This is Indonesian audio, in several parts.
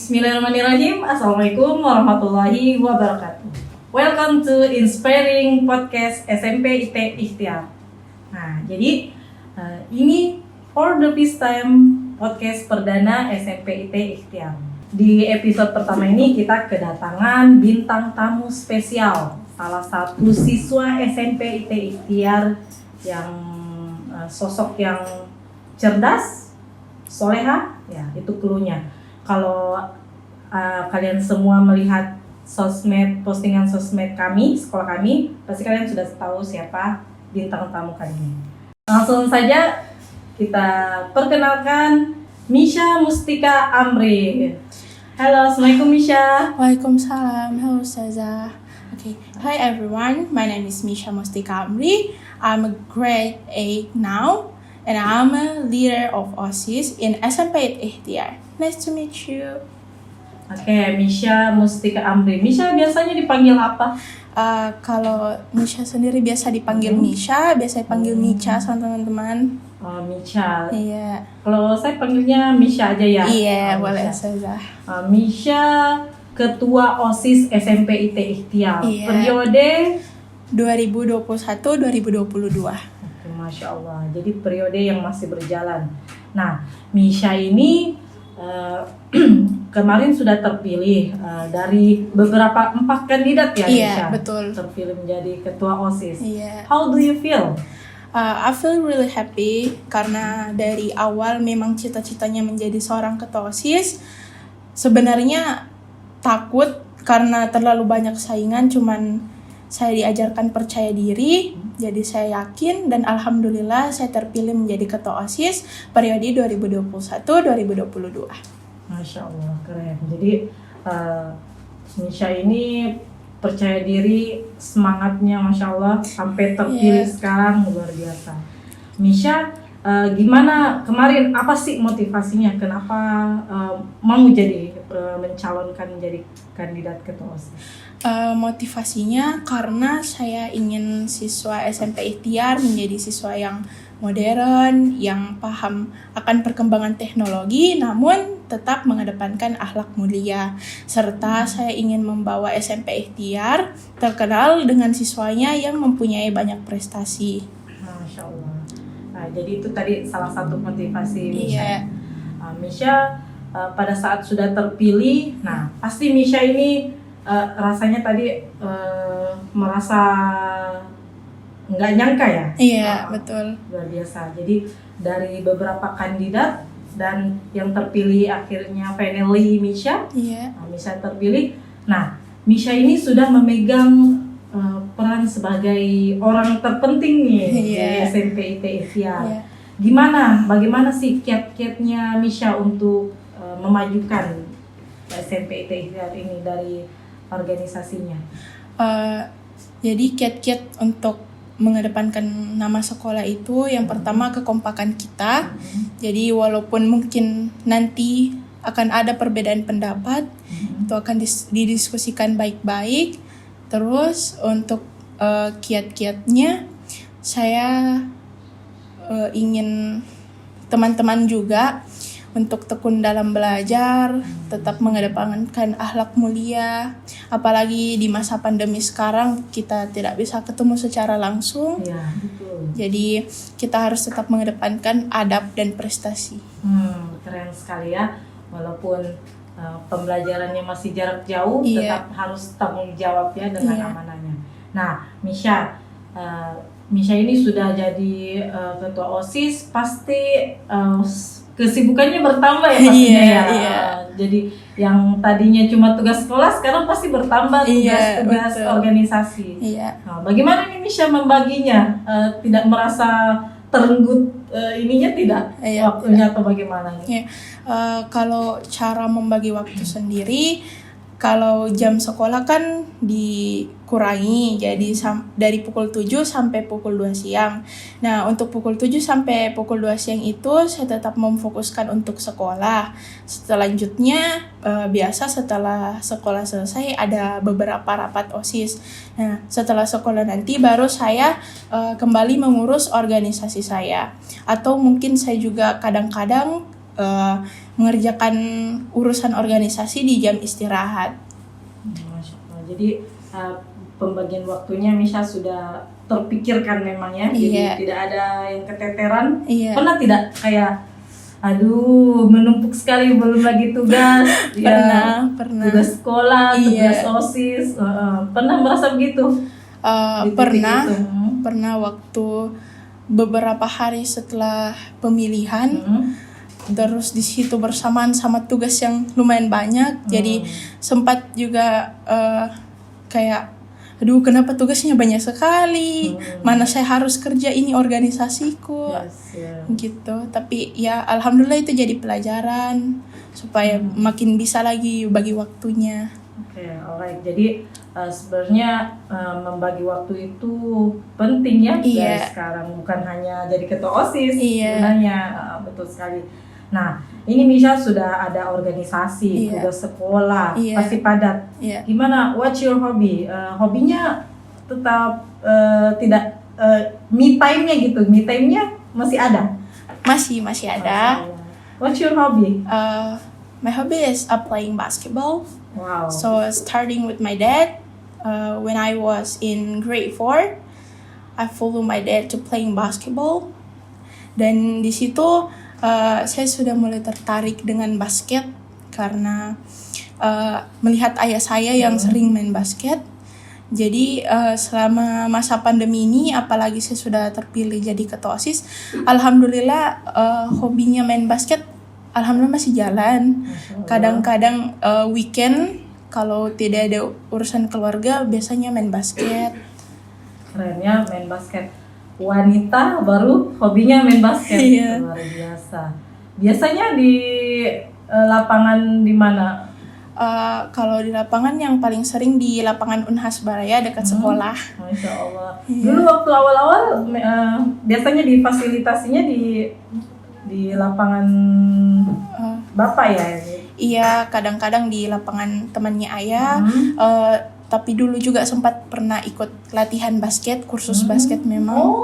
Bismillahirrahmanirrahim. Assalamualaikum warahmatullahi wabarakatuh. Welcome to Inspiring Podcast SMP IT Ikhtiar. Nah, jadi ini for the first time podcast perdana SMP IT Ikhtiar. Di episode pertama ini kita kedatangan bintang tamu spesial, salah satu siswa SMP IT Ikhtiar yang sosok yang cerdas, soleha, ya itu cluenya. Kalau kalian semua melihat postingan sosmed kami, sekolah kami, pasti kalian sudah tahu siapa bintang tamu kali ini. Langsung saja kita perkenalkan Misha Mustika Amri. Halo, Assalamualaikum Misha. Waalaikumsalam. Hello Ustazah. Okay. Hi everyone. My name is Misha Mustika Amri. I'm a grade 8 now and I'm a leader of OSIS in SMP Ikhtiar. Nice to meet you. Oke, Misha Mustika Amri. Misha biasanya dipanggil apa? Kalau Misha sendiri biasa dipanggil Misha, biasa dipanggil Micha sama teman-teman. Oh, Misha. Iya. Kalau saya panggilnya Misha aja ya. Iya, boleh Ustazah. Misha Ketua OSIS SMP IT Ikhtiar. Iya. Periode 2021-2022. Masya Allah, jadi periode yang masih berjalan. Nah, Misha ini kemarin sudah terpilih dari beberapa 4 kandidat ya, Iya, Misha? betul. Terpilih menjadi ketua OSIS. Iya. How do you feel? I feel really happy karena dari awal memang cita-citanya menjadi seorang ketua OSIS. Sebenarnya takut karena terlalu banyak saingan, cuman saya diajarkan percaya diri, jadi saya yakin dan alhamdulillah saya terpilih menjadi ketua OSIS periode 2021-2022. Masya Allah, keren. Jadi Misha ini percaya diri, semangatnya Masya Allah sampai terpilih sekarang, luar biasa. Misha, gimana kemarin, apa sih motivasinya? Kenapa mau jadi mencalonkan menjadi kandidat ketua OSIS? Motivasinya karena saya ingin siswa SMP Ikhtiar menjadi siswa yang modern, yang paham akan perkembangan teknologi, namun tetap mengedepankan akhlak mulia. Serta saya ingin membawa SMP Ikhtiar terkenal dengan siswanya yang mempunyai banyak prestasi. Masya Allah. Nah, jadi itu tadi salah satu motivasi Misha. Iya. Misha pada saat sudah terpilih, nah pasti Misha ini rasanya tadi merasa nggak nyangka ya? Iya, betul. Luar biasa. Jadi dari beberapa kandidat dan yang terpilih akhirnya finally Misha. Iya. Misha terpilih. Nah, Misha ini sudah memegang peran sebagai orang terpenting nih di SMP IT Ikhtiar. Iya. Bagaimana sih kiat-kiatnya Misha untuk memajukan SMP IT Ikhtiar ini dari organisasinya? Jadi kiat-kiat untuk mengedepankan nama sekolah itu yang pertama kekompakan kita. Jadi walaupun mungkin nanti akan ada perbedaan pendapat, itu akan didiskusikan baik-baik. Terus untuk kiat-kiatnya saya ingin teman-teman juga untuk tekun dalam belajar, tetap mengedepankan akhlak mulia. Apalagi di masa pandemi sekarang kita tidak bisa ketemu secara langsung. Ya, betul. Jadi kita harus tetap mengedepankan adab dan prestasi. Keren sekali ya. Walaupun pembelajarannya masih jarak jauh, tetap harus tanggung jawab ya dengan amanahnya. Nah, Misha ini sudah jadi ketua OSIS, pasti kesibukannya bertambah ya pastinya ya. Jadi yang tadinya cuma tugas sekolah sekarang pasti bertambah tugas-tugas organisasi. Nah, bagaimana nih Misha membaginya? Tidak merasa terenggut ininya tidak? Waktunya atau bagaimana nih? Kalau cara membagi waktu sendiri, kalau jam sekolah kan dikurangi, jadi dari pukul 7 sampai pukul 2 siang. Nah, untuk pukul 7 sampai pukul 2 siang itu saya tetap memfokuskan untuk sekolah. Selanjutnya, biasa setelah sekolah selesai ada beberapa rapat OSIS. Nah, setelah sekolah nanti baru saya kembali mengurus organisasi saya. Atau mungkin saya juga kadang-kadang mengerjakan urusan organisasi di jam istirahat. Masya Allah. Jadi pembagian waktunya Misha sudah terpikirkan memang ya. Jadi Iya. tidak ada yang keteteran. Iya. Pernah tidak kayak aduh menumpuk sekali belum lagi tugas ya, Pernah. tugas sekolah, tugas Iya. OSIS, pernah merasa begitu? Di titik Pernah itu. pernah waktu beberapa hari setelah pemilihan, terus di situ bersamaan sama tugas yang lumayan banyak, jadi sempat juga kayak aduh kenapa tugasnya banyak sekali, mana saya harus kerja ini organisasiku. Yes, ya. Gitu. Tapi ya alhamdulillah itu jadi pelajaran supaya makin bisa lagi bagi waktunya. Oke, alright. Jadi sebenarnya membagi waktu itu penting ya dari Iya. sekarang, bukan hanya jadi ketua OSIS. Iya. Sebenarnya betul sekali. Nah, ini Misha sudah ada organisasi, Iya. tugas sekolah, Iya. pasti padat. Iya. Gimana? What's your hobby? Hobinya tetap tidak me time-nya gitu. Me time-nya masih ada. Masih ada. What's your hobby? My hobby is playing basketball. Wow. So starting with my dad, when I was in grade 4, I follow my dad to playing basketball. Dan di situ saya sudah mulai tertarik dengan basket karena melihat ayah saya yang sering main basket. Jadi selama masa pandemi ini, apalagi saya sudah terpilih jadi ketua OSIS, alhamdulillah hobinya main basket alhamdulillah masih jalan. Kadang-kadang weekend kalau tidak ada urusan keluarga biasanya main basket. Kerennya main basket. Wanita baru hobinya main basket. Iya. Luar biasa. Biasanya di lapangan di mana? Kalau di lapangan yang paling sering di lapangan Unhas Baraya dekat sekolah. Masya Allah. Iya. Dulu waktu awal-awal biasanya difasilitasinya di lapangan Bapak ya? Iya, kadang-kadang di lapangan temannya ayah. Tapi dulu juga sempat pernah ikut latihan basket, kursus basket memang. Oh,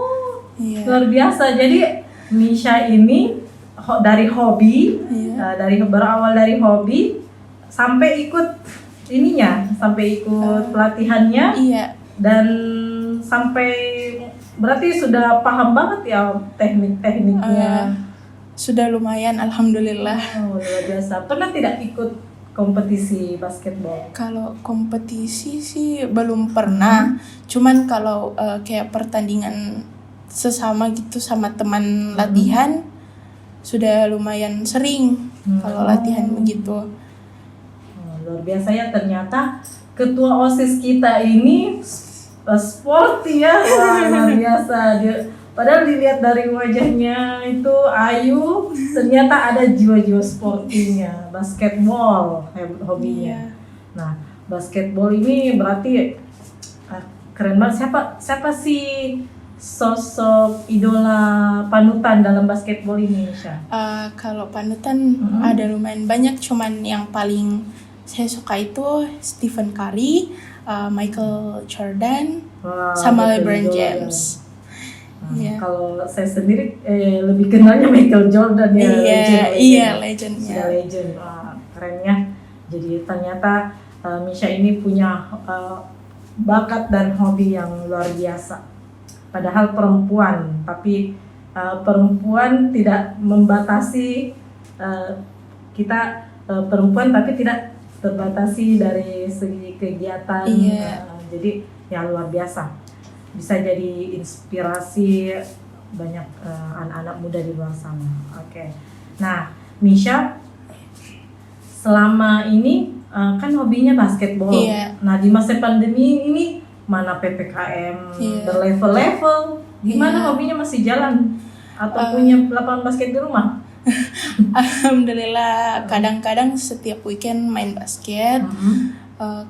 Iya. luar biasa. Jadi Misha ini dari hobi, Iya. berawal dari hobi sampai ikut ininya, sampai ikut pelatihannya. Iya. Dan sampai berarti sudah paham banget ya teknik-tekniknya. Sudah lumayan, alhamdulillah. Oh, luar biasa. Pernah tidak ikut kompetisi basketball? Kalau kompetisi sih belum pernah. Cuman kalau kayak pertandingan sesama gitu sama teman latihan sudah lumayan sering kalau latihan begitu. Luar biasa ya, ternyata ketua OSIS kita ini sporty ya. Wah, luar biasa. Padahal dilihat dari wajahnya itu ayu, ternyata ada jiwa-jiwa sportinya. Basketball hobinya. Iya. Nah, basketball ini berarti keren banget. Siapa sih sosok idola panutan dalam basketball ini, Misha? Kalau panutan ada lumayan banyak, cuman yang paling saya suka itu Stephen Curry, Michael Jordan, Wah, sama betul, LeBron Jordan. James. Iya. Kalau saya sendiri lebih kenalnya Michael Jordan ya. Iya, legendnya. Sudah legend. Wah, keren ya. Jadi ternyata Misha ini punya bakat dan hobi yang luar biasa. Padahal perempuan, tapi perempuan tidak membatasi kita perempuan, tapi tidak terbatasi dari segi kegiatan. Iya. Jadi ya luar biasa. Bisa jadi inspirasi banyak anak-anak muda di luar sana. Oke. Nah, Misha selama ini kan hobinya basketball. Iya. Nah, di masa pandemi ini mana PPKM Iya. berlevel-level, gimana Iya. hobinya masih jalan atau punya lapangan basket di rumah? Alhamdulillah, kadang-kadang setiap weekend main basket.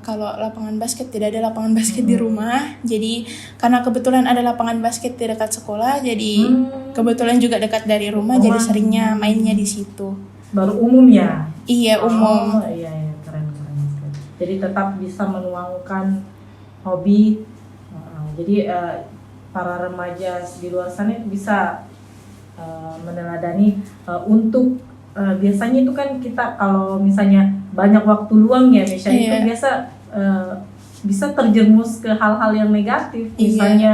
Kalau lapangan basket tidak ada lapangan basket di rumah, jadi karena kebetulan ada lapangan basket di dekat sekolah, jadi kebetulan juga dekat dari rumah, jadi seringnya mainnya di situ. Baru umum ya? Iya, umum. Oh iya, keren. Jadi tetap bisa menuangkan hobi. Jadi para remaja di luar sana itu bisa meneladani untuk biasanya itu kan kita kalau misalnya banyak waktu luang ya Misha, itu Iya. biasa bisa terjerumus ke hal-hal yang negatif, Iya. misalnya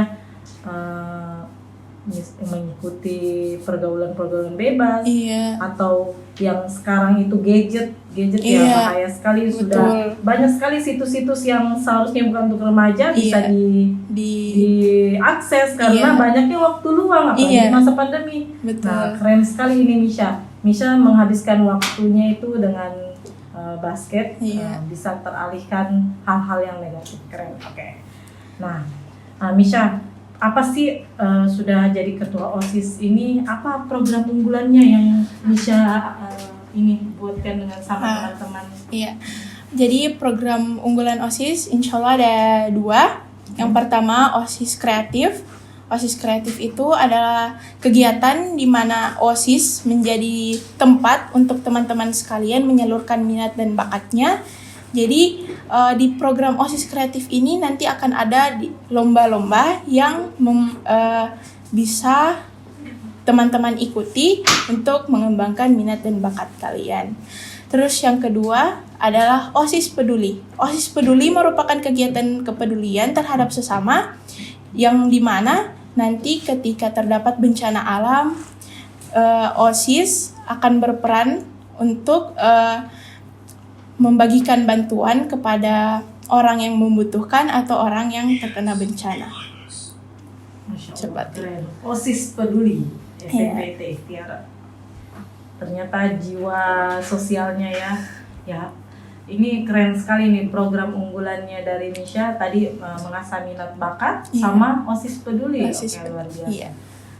mengikuti pergaulan-pergaulan bebas, Iya. atau yang sekarang itu gadget ya Iya, bahaya sekali. Sudah betul. banyak sekali situs-situs yang seharusnya bukan untuk remaja bisa Iya. di Di diakses karena Iya. banyaknya waktu luang apalagi Iya. masa pandemi. Betul. Nah, keren sekali ini Misha menghabiskan waktunya itu dengan basket, Iya. bisa teralihkan hal-hal yang negatif. Keren. Oke. Nah, Misha, apa sih sudah jadi ketua OSIS ini, apa program unggulannya yang Misha ini buatkan dengan sama teman-teman? Iya. Jadi program unggulan OSIS insya Allah ada 2. Yang pertama OSIS kreatif. OSIS kreatif itu adalah kegiatan di mana OSIS menjadi tempat untuk teman-teman sekalian menyalurkan minat dan bakatnya. Jadi di program OSIS kreatif ini nanti akan ada lomba-lomba yang bisa teman-teman ikuti untuk mengembangkan minat dan bakat kalian. Terus yang kedua adalah OSIS Peduli. OSIS Peduli merupakan kegiatan kepedulian terhadap sesama yang dimana nanti ketika terdapat bencana alam, OSIS akan berperan untuk membagikan bantuan kepada orang yang membutuhkan atau orang yang terkena bencana. Masya Allah, Seperti keren. OSIS Peduli Iya. SMP Ikhtiar. Ternyata jiwa sosialnya ya ini keren sekali nih program unggulannya dari Misha tadi, mengasah minat bakat. Iya. Sama OSIS Peduli. OSIS Oke, luar biasa. Iya.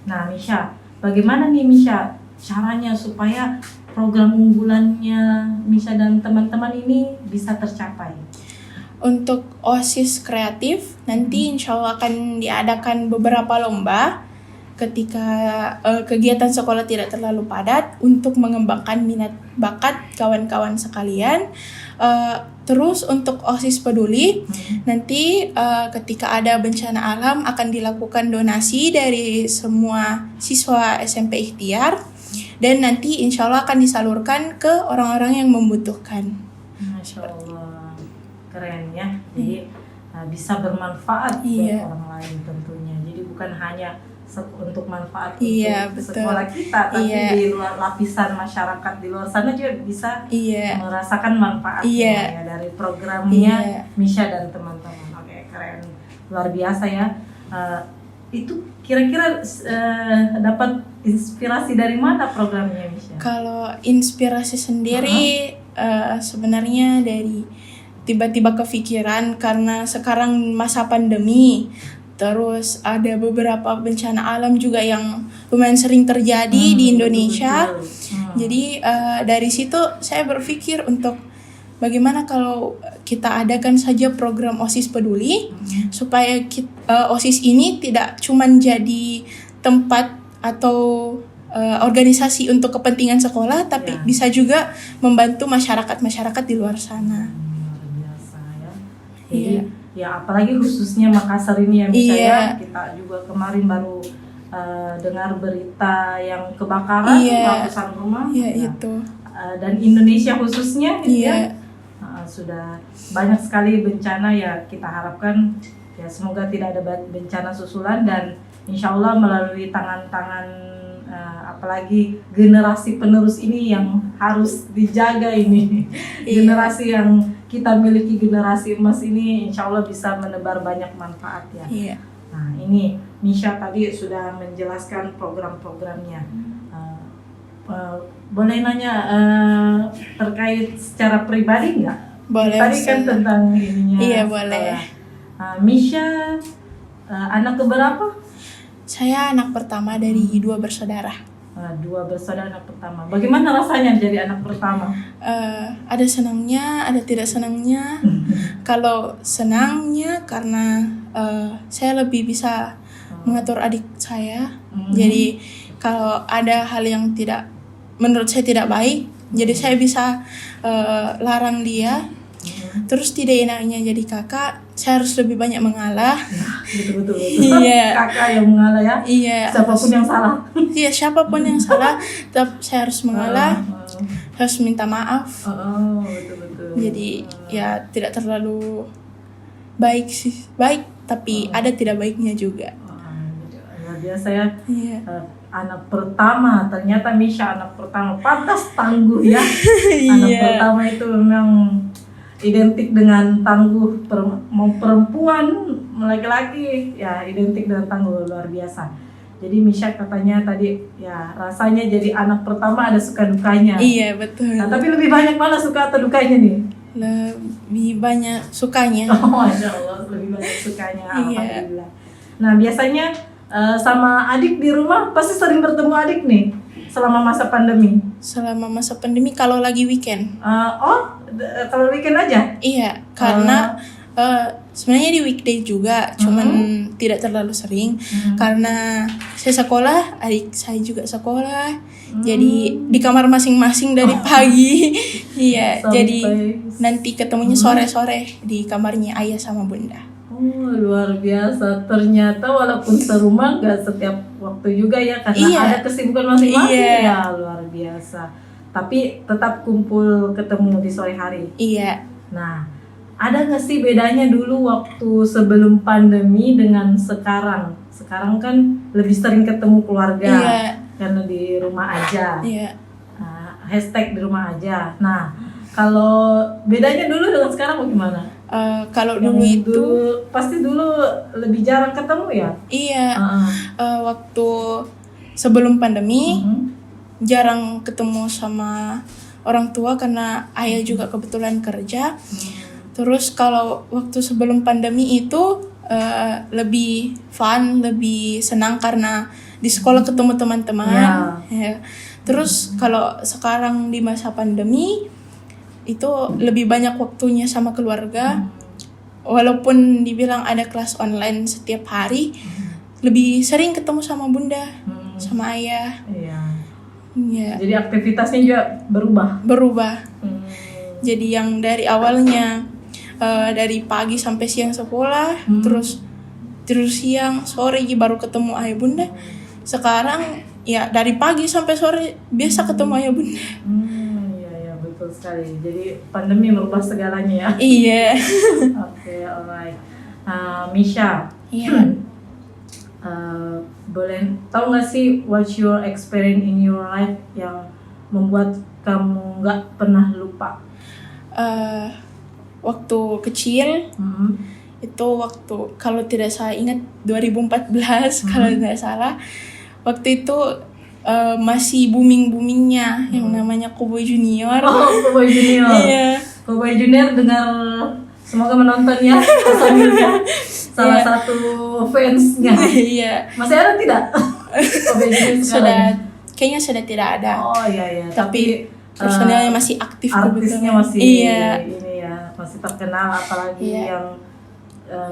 Nah Misha, bagaimana nih Misha caranya supaya program unggulannya Misha dan teman-teman ini bisa tercapai? Untuk OSIS kreatif nanti insya Allah akan diadakan beberapa lomba ketika kegiatan sekolah tidak terlalu padat untuk mengembangkan minat bakat kawan-kawan sekalian. Terus untuk OSIS Peduli nanti ketika ada bencana alam akan dilakukan donasi dari semua siswa SMP Ikhtiar dan nanti insya Allah akan disalurkan ke orang-orang yang membutuhkan. Masya Allah, keren ya. Jadi bisa bermanfaat Iya. buat orang lain tentunya. Jadi bukan hanya untuk manfaat Iya, untuk betul. sekolah kita, tapi Iya. di luar lapisan masyarakat di luar sana juga bisa Iya. merasakan manfaatnya Iya. ya, dari programnya Iya. Misha dan teman-teman. Oke, keren, luar biasa ya. Itu kira-kira dapat inspirasi dari mana programnya Misha? Kalau inspirasi sendiri sebenarnya dari tiba-tiba kepikiran karena sekarang masa pandemi, terus ada beberapa bencana alam juga yang lumayan sering terjadi di Indonesia. Betul. Jadi dari situ saya berpikir untuk bagaimana kalau kita adakan saja program OSIS Peduli supaya OSIS ini tidak cuma jadi tempat atau organisasi untuk kepentingan sekolah, tapi Ya. bisa juga membantu masyarakat di luar sana. Luar biasa ya. Jadi Iya. ya apalagi khususnya Makassar ini ya Misha Iya. ya. Kita juga kemarin baru dengar berita yang kebakaran Iya. ratusan rumah. Ya Nah, itu. dan Indonesia khususnya gitu Iya. ya. Sudah banyak sekali bencana ya, kita harapkan ya semoga tidak ada bencana susulan dan insya Allah melalui tangan-tangan apalagi generasi penerus ini yang harus dijaga ini. Iya. Generasi yang kita miliki, generasi emas ini insya Allah bisa menebar banyak manfaat ya. Iya. Nah ini Misha tadi sudah menjelaskan program-programnya. Boleh nanya terkait secara pribadi nggak? Boleh. Tadi kan Ustazah. tentang ininya. Iya, boleh. Misha anak keberapa? Saya anak pertama dari 2 bersaudara. 2 bersaudara, anak pertama. Bagaimana rasanya jadi anak pertama? Ada senangnya, ada tidak senangnya. Kalau senangnya karena saya lebih bisa mengatur adik saya. Jadi kalau ada hal yang menurut saya tidak baik, jadi saya bisa larang dia. Terus tidak enaknya jadi kakak, saya harus lebih banyak mengalah. Betul. Iya. Kakak yang mengalah ya. Iya. Siapapun yang salah. Iya, siapapun yang salah, tetap saya harus mengalah. harus minta maaf. Oh, betul-betul. Jadi ya tidak terlalu baik sih, baik tapi ada tidak baiknya juga. Luar biasa ya. Iya. Anak pertama, ternyata Misha anak pertama, pantas tangguh ya. Anak Iya. pertama itu memang identik dengan tangguh, mau perempuan, mau laki-laki, ya identik dengan tangguh, luar biasa. Jadi Misha katanya tadi ya rasanya jadi anak pertama ada suka dukanya. Iya, betul. Nah, tapi lebih banyak mana suka atau dukanya nih? Lebih banyak sukanya. Oh, Masya Allah, lebih banyak sukanya. Iya. Alhamdulillah. Nah, biasanya sama adik di rumah pasti sering bertemu adik nih selama masa pandemi. Selama masa pandemi kalau lagi weekend. Kalau weekend aja? Iya, karena sebenarnya di weekday juga, cuman tidak terlalu sering karena saya sekolah, adik saya juga sekolah. Jadi di kamar masing-masing dari pagi. Iya, Sampai jadi nanti ketemunya sore-sore di kamarnya ayah sama bunda. Oh, luar biasa. Ternyata walaupun serumah gak setiap waktu juga ya karena Iya. ada kesibukan masing-masing. Iya. Ya, luar biasa. Tapi tetap kumpul ketemu di sore hari. Iya. Nah, ada nggak sih bedanya dulu waktu sebelum pandemi dengan sekarang? Sekarang kan lebih sering ketemu keluarga Iya. karena di rumah aja. Iya. Hashtag di rumah aja. Nah, kalau bedanya dulu dengan sekarang bagaimana? Kalau Yang dulu itu pasti dulu lebih jarang ketemu ya. iya, waktu sebelum pandemi jarang ketemu sama orang tua karena ayah juga kebetulan kerja. Terus kalau waktu sebelum pandemi itu lebih fun, lebih senang karena di sekolah ketemu teman-teman. Ya. Terus kalau sekarang di masa pandemi itu lebih banyak waktunya sama keluarga. Walaupun dibilang ada kelas online setiap hari, lebih sering ketemu sama bunda, sama ayah. Iya. Ya, Jadi aktivitasnya juga berubah. berubah. Jadi yang dari awalnya dari pagi sampai siang sekolah, terus siang sore baru ketemu ayah bunda. Sekarang ya dari pagi sampai sore biasa ketemu ayah bunda. Iya, betul sekali. Jadi pandemi merubah segalanya ya. Iya. Oke, alright. Misha, Iya. boleh tahu nggak sih what's your experience in your life yang membuat kamu nggak pernah lupa? Waktu kecil itu waktu kalau tidak salah ingat 2014 kalau tidak salah, waktu itu masih boomingnya yang namanya Cowboy Junior. Oh, Cowboy Junior. Iya. Cowboy Junior dengar, semoga menonton ya personilnya. Salah satu fansnya. Iya. Masih ada tidak? Cowboy Junior sekarang? Kayaknya sudah tidak ada. Oh iya. Tapi personilnya masih aktif. Artisnya kebetulan. masih Iya. ini ya, masih terkenal, apalagi Iya. yang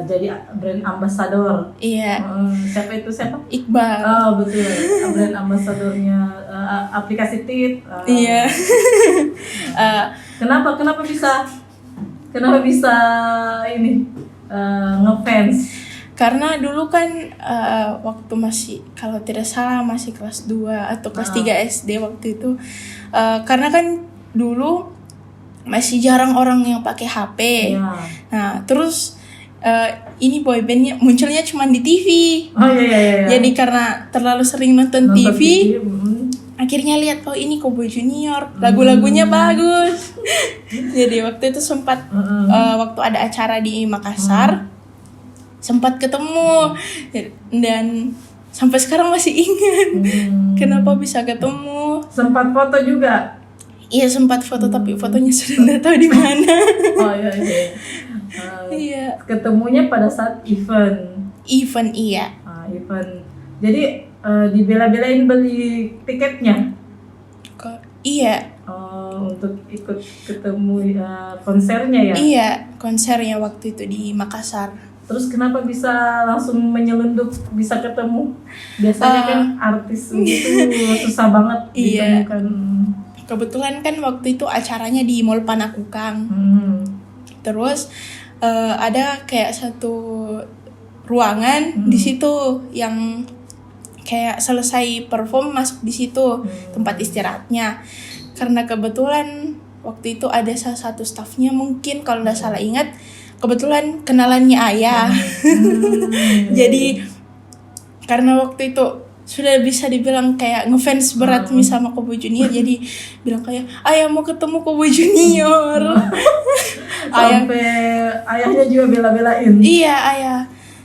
jadi brand ambassador. Iya. Siapa? Iqbal. Oh betul, brand ambassadornya aplikasi TIT. Iya. Kenapa bisa ini ngefans? Karena dulu kan waktu masih kalau tidak salah masih kelas 2 atau kelas 3 SD waktu itu, karena kan dulu masih jarang orang yang pakai HP. Iya. Nah terus ini boybandnya munculnya cuma di TV. Oh iya. Jadi karena terlalu sering nonton TV, akhirnya lihat ini Cowboy Junior, lagu-lagunya bagus. Jadi waktu itu sempat waktu ada acara di Makassar, sempat ketemu dan sampai sekarang masih ingat kenapa bisa ketemu. Sempat foto juga. Iya sempat foto tapi fotonya sudah tidak tahu di mana. Oh iya. Iya. Ketemunya pada saat event. Iya. Event. Jadi dibela-belain beli tiketnya. Iya. Untuk ikut ketemu konsernya ya. Iya, konsernya waktu itu di Makassar. Terus kenapa bisa langsung menyelundup bisa ketemu? Biasanya kan artis gitu susah banget ditemukan. Kebetulan kan waktu itu acaranya di Mall Panakukang. Terus ada kayak satu ruangan di situ yang kayak selesai perform masuk di situ tempat istirahatnya. karena kebetulan waktu itu ada salah satu staffnya, mungkin kalau nggak salah ingat, kebetulan kenalannya ayah. Jadi karena waktu itu sudah bisa dibilang kayak ngefans berat nih sama Kobo Junior, jadi bilang kayak ayah mau ketemu Kobo Junior. Sampai ayahnya juga bela-belain. Iya, ayah.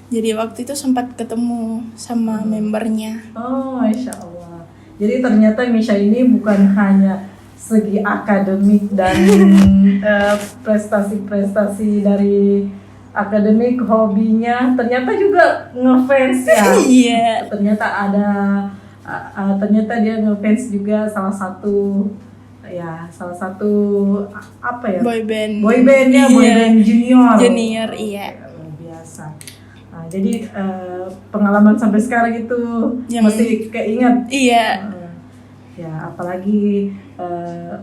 Jadi waktu itu sempat ketemu sama membernya. Oh, Masya Allah. Jadi ternyata Misha ini bukan hanya segi akademik dan prestasi-prestasi dari akademik, hobinya ternyata juga ngefans ya. Iya. Ternyata dia ngefans juga salah satu apa ya? Boyband junior, iya. Luar biasa. Nah, jadi pengalaman sampai sekarang itu masih keinget. Iya. Ya, apalagi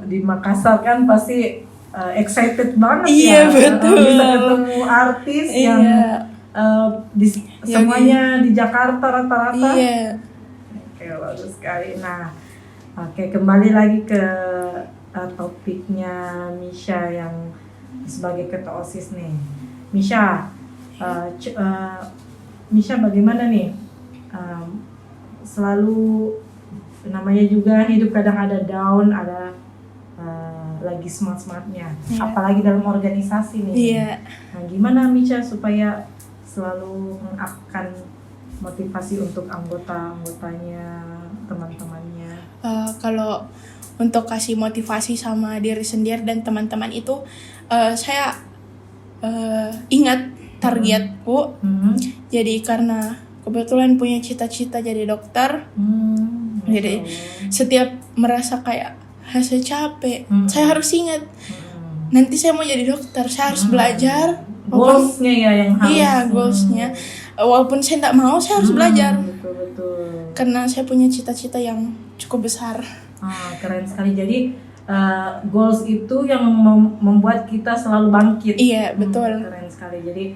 di Makassar kan pasti excited banget. Iya, ya. betul. Bisa ketemu artis yang semuanya di Jakarta rata-rata. Iya. Oke, bagus sekali. Nah, oke, kembali lagi ke topiknya Misha yang sebagai ketua OSIS nih. Misha, Misha bagaimana nih? Selalu namanya juga hidup kadang ada down, ada lagi semangat-semangatnya. Iya. Apalagi dalam organisasi nih. Iya. Nah, gimana Misha supaya selalu mengupkan motivasi untuk anggotanya, teman-temannya? Kalau untuk kasih motivasi sama diri sendiri dan teman-teman itu, saya ingat targetku. Jadi karena kebetulan punya cita-cita jadi dokter, jadi setiap merasa kayak saya capek, saya harus ingat nanti saya mau jadi dokter, saya harus belajar. Goalsnya ya yang harus. Iya, goalsnya. Walaupun saya tidak mau, saya harus belajar. Betul. Karena saya punya cita-cita yang cukup besar. Keren sekali. Jadi goals itu yang membuat kita selalu bangkit. Iya, betul. Keren sekali. Jadi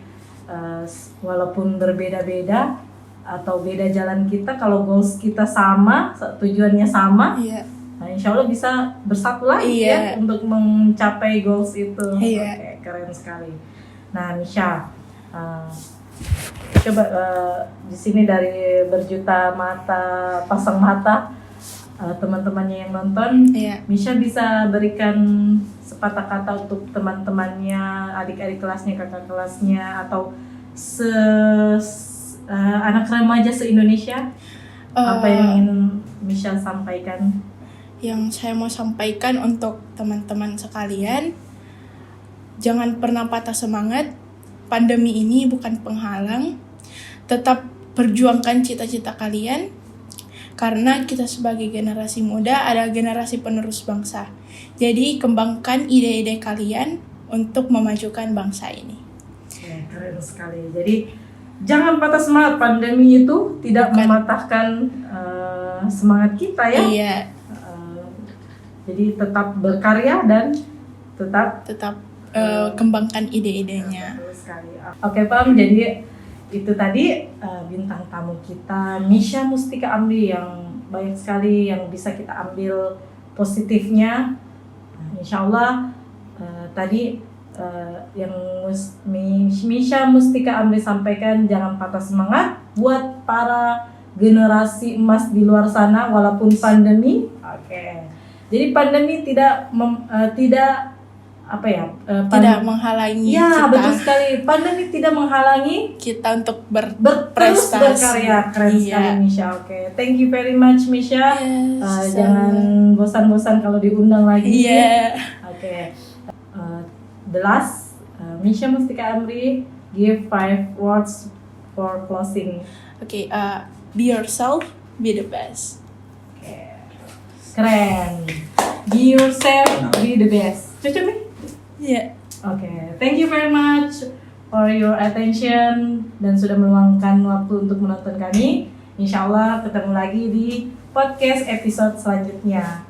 walaupun berbeda-beda atau beda jalan kita, kalau goals kita sama, tujuannya sama, Iya. nah insya Allah bisa bersatu lagi ya untuk mencapai goals itu. Iya. Oke, keren sekali. Nah, Misha, coba di sini dari berjuta mata, pasang mata, teman-temannya yang nonton, Iya. Misha bisa berikan sepatah kata untuk teman-temannya, adik-adik kelasnya, kakak kelasnya, atau anak remaja se-Indonesia, apa yang ingin Misha sampaikan? Yang saya mau sampaikan untuk teman-teman sekalian, jangan pernah patah semangat. Pandemi ini bukan penghalang. Tetap perjuangkan cita-cita kalian. Karena kita sebagai generasi muda adalah generasi penerus bangsa. Jadi kembangkan ide-ide kalian untuk memajukan bangsa ini. Keren sekali. Jadi jangan patah semangat. Pandemi itu tidak mematahkan semangat kita ya. Iya. Jadi tetap berkarya dan tetap kembangkan ide-idenya. Betul sekali. Oke, Pam. Jadi itu tadi bintang tamu kita, Misha Mustika Amri, yang banyak sekali yang bisa kita ambil positifnya. Insya Allah tadi yang Misha Mustika Amri sampaikan, jangan patah semangat buat para generasi emas di luar sana walaupun pandemi. Oke. Jadi pandemi tidak menghalangi ya, kita. betul sekali. Pandemi tidak menghalangi kita untuk terus berprestasi. berkarya. Keren sekali, Misha. Oke, thank you very much, Misha. Yes, Jangan bosan-bosan kalau diundang lagi. Iya. Oke. The last, Misha Mustika Amri, give 5 words for closing. Oke, be yourself, be the best. Oke. Keren. Be yourself, be the best. Cocok nih? Iya. Oke, thank you very much for your attention dan sudah meluangkan waktu untuk menonton kami. Insya Allah ketemu lagi di podcast episode selanjutnya.